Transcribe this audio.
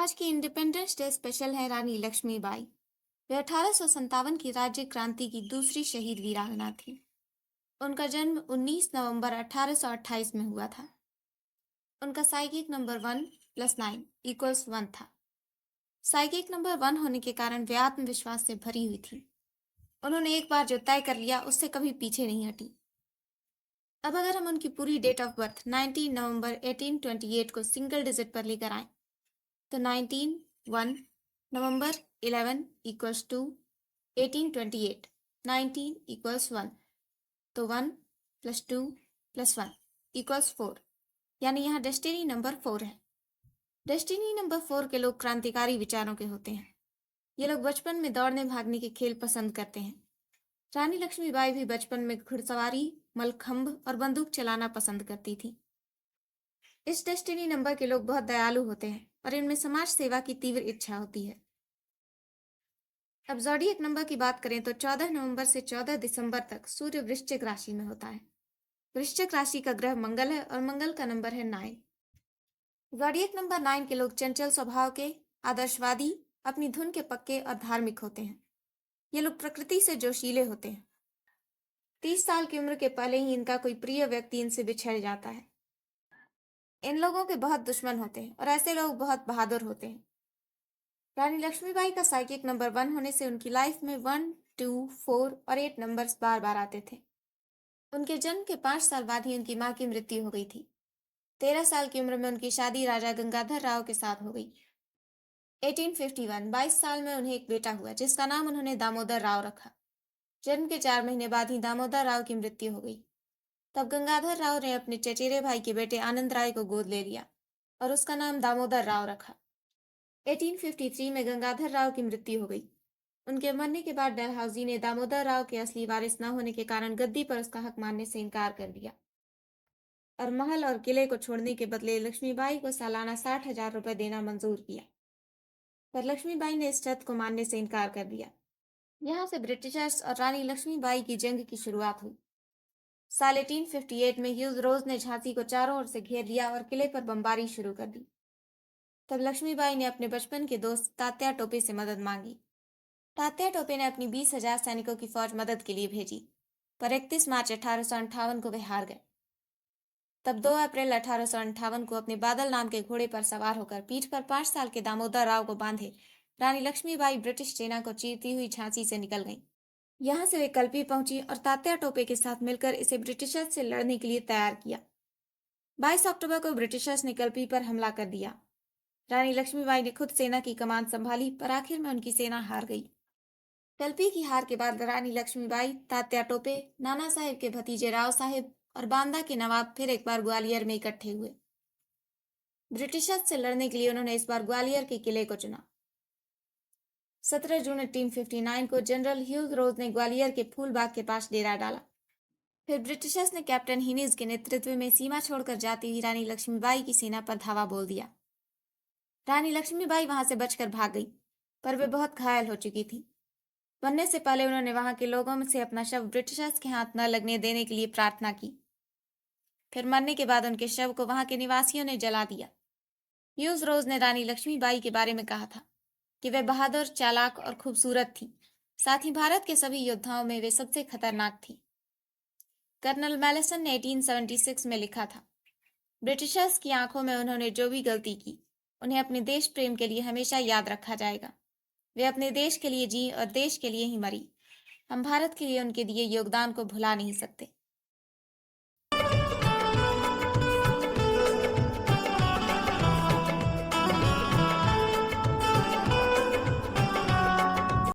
आज की independence day special है रानी लक्ष्मीबाई। वे 1857 की राज्य क्रांति की दूसरी शहीद वीरांगना थी। उनका जन्म 19 नवंबर 1828 में हुआ था। उनका साइकिक नंबर 1+9=1 था। साइकिक नंबर 1 होने के कारण वे आत्मविश्वास से भरी हुई थी। उन्होंने एक बार जो तय कर लिया उससे कभी पीछे नहीं हटी। अब अगर हम उनकी पूरी डेट ऑफ बर्थ 19 नवंबर 1828 को सिंगल डिजिट पर लेकर आए तो 19 1 नवंबर 11 इक्वल्स टू 1828, 19 इक्वल्स 1, तो 1 + 2 + 1 इक्वल्स 4, यानी यहाँ डेस्टिनी नंबर 4 है। डेस्टिनी नंबर 4 के लोग क्रांतिकारी विचारों के होते हैं। ये लोग बचपन में दौड़ने भागने के खेल पसंद करते हैं। रानी लक्ष्मीबाई भी बचपन में घुड़सवारी, मलखंभ और बंदूक चलाना पसंद करती थी। इस डेस्टिनी नंबर के लोग बहुत दयालु होते हैं और इनमें समाज सेवा की तीव्र इच्छा होती है। अब ज़ोडिएक नंबर की बात करें तो 14 नवंबर से 14 दिसंबर तक सूर्य वृश्चिक राशि में होता है। वृश्चिक राशि का ग्रह मंगल है और मंगल का नंबर है 9। ज़ोडिएक नंबर 9 के लोग चंचल स्वभाव के, आदर्शवादी, अपनी धुन के पक्के और धार्मिक होते हैं। ये लोग प्रकृति से जोशीले होते हैं। 30 साल की उम्र के पहले ही इनका कोई प्रिय व्यक्ति इनसे बिछड़ जाता है। इन लोगों के बहुत दुश्मन होते हैं और ऐसे लोग बहुत बहादुर होते हैं। रानी लक्ष्मीबाई का साइकिक नंबर 1 होने से उनकी लाइफ में 1, 2, 4 और 8 नंबर्स बार बार आते थे। उनके जन्म के 5 साल बाद ही उनकी मां की मृत्यु हो गई थी। 13 साल की उम्र में उनकी शादी राजा गंगाधर राव के साथ हो गई। 1851, 22 साल में उन्हें एक बेटा हुआ जिसका नाम उन्होंने दामोदर राव रखा। जन्म के 4 महीने बाद ही दामोदर राव की मृत्यु हो गई। तब गंगाधर राव ने अपने चचेरे भाई के बेटे आनंद राय को गोद ले लिया और उसका नाम दामोदर राव रखा। 1853 में गंगाधर राव की मृत्यु हो गई। उनके मरने के बाद डलहौजी ने दामोदर राव के असली वारिस न होने के कारण गद्दी पर उसका हक मानने से इनकार कर दिया और महल और किले को छोड़ने के बदले लक्ष्मीबाई को सालाना 60,000 रुपए देना मंजूर किया, पर लक्ष्मीबाई ने इस शर्त को मानने से इनकार कर दिया। यहाँ से ब्रिटिशर्स और रानी लक्ष्मीबाई की जंग की शुरुआत हुई। साल 1858 में ह्यूज रोज ने झांसी को चारों ओर से घेर लिया और किले पर बमबारी शुरू कर दी। तब लक्ष्मीबाई ने अपने बचपन के दोस्त तात्या टोपे से मदद मांगी। तात्या टोपे ने अपनी 20,000 सैनिकों की फौज मदद के लिए भेजी, पर 31 मार्च 1858 को वे हार गए। तब 2 अप्रैल 1858 को अपने बादल नाम के घोड़े पर सवार होकर पीठ पर 5 साल के दामोदर राव को बांधे रानी लक्ष्मीबाई ब्रिटिश सेना को चीरती हुई झांसी से निकल गईं। यहाँ से वे कल्पी पहुंची और तात्या टोपे के साथ मिलकर इसे ब्रिटिशर्स से लड़ने के लिए तैयार किया। 22 अक्टूबर को ब्रिटिशर्स ने कल्पी पर हमला कर दिया। रानी लक्ष्मीबाई ने खुद सेना की कमान संभाली, पर आखिर में उनकी सेना हार गई। कल्पी की हार के बाद रानी लक्ष्मीबाई, तात्या टोपे, नाना साहेब के भतीजे राव साहेब और बांदा के नवाब फिर एक बार ग्वालियर में इकट्ठे हुए। ब्रिटिशर्स से लड़ने के लिए उन्होंने इस बार ग्वालियर के किले को चुना। 17 जून 1859 को जनरल ह्यूज रोज ने ग्वालियर के फूलबाग के पास डेरा डाला। फिर ब्रिटिशर्स ने कैप्टन हिनीज के नेतृत्व में सीमा छोड़कर जाती हुई रानी लक्ष्मीबाई की सेना पर धावा बोल दिया। रानी लक्ष्मीबाई वहां से बचकर भाग गई, पर वे बहुत घायल हो चुकी थी। मरने से पहले उन्होंने वहां के लोगों में से अपना शव ब्रिटिशर्स के हाथ न लगने देने के लिए प्रार्थना की। फिर मरने के बाद उनके शव को वहां के निवासियों ने जला दिया। ह्यूज रोज ने रानी लक्ष्मीबाई के बारे में कहा था कि वे बहादुर, चालाक और खूबसूरत थी। साथ ही भारत के सभी योद्धाओं में वे सबसे खतरनाक थी। कर्नल मैलेसन ने 1876 में लिखा था, ब्रिटिशर्स की आंखों में उन्होंने जो भी गलती की, उन्हें अपने देश प्रेम के लिए हमेशा याद रखा जाएगा। वे अपने देश के लिए जी और देश के लिए ही मरी। हम भारत के लिए उनके दिए योगदान को भुला नहीं सकते।